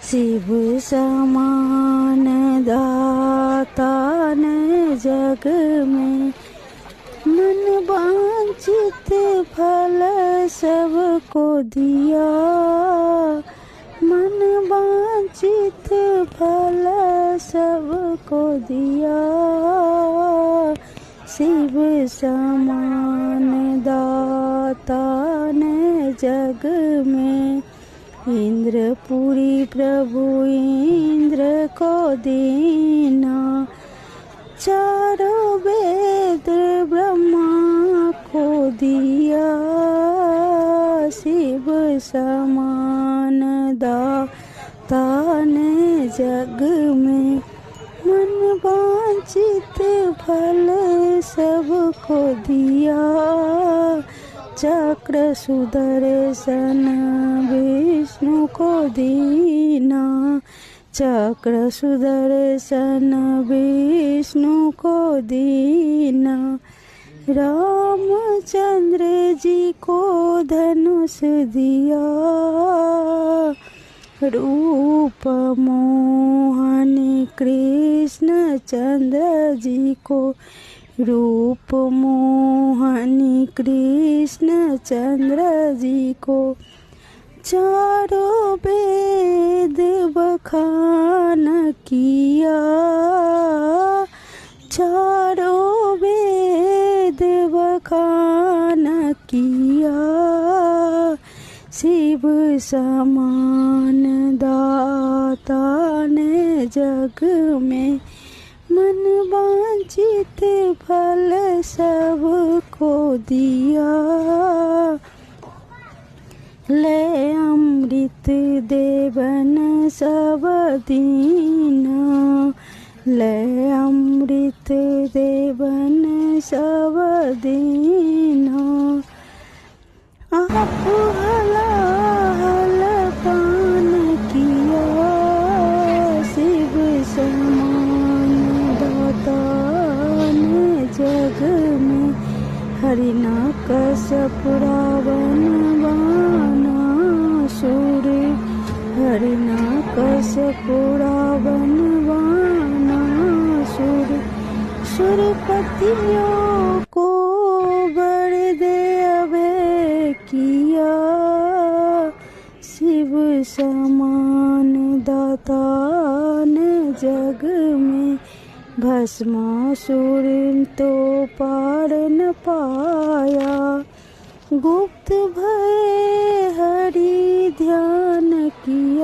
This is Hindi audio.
शिव समान दाता ने जग में, मन वांछित फल सबको दिया, मन वांछित फल सबको दिया। शिव समान दाता ने जग में, इंद्रपुरी प्रभु इंद्र को दीना, चारों वेद ब्रह्मा को दिया। शिव समान दाता ने जग में, मन वांछित फल सबको दिया। चक्र सुदर्शन विष्णु को दीना, चक्र सुदर्शन विष्णु को दीना। रामचंद्र जी को धनुष दिया, रूप मोहनी कृष्ण चंद्र जी को, रूप मोहनी कृष्ण चंद्र जी को। चारों वेद बखान किया, चारों वेद बखान किया। शिव समान दाता ने जग में, मन वांछित फल सबको दिया। ले अमृत देवन सब दीना, ले अमृत देवन सब दीना। आप हलाहल पान किया, शिव समान दाता ने जग में। हिरण्यकश्यप रावण बाणासुर, हिरण्यकश्यप रावण बाणासुर। सुरपतियों को वर दे अभय किया, शिव समान दाता ने जग में। भस्मासुर तो पार न पाया, गुप्त भय हरि ध्यान किया।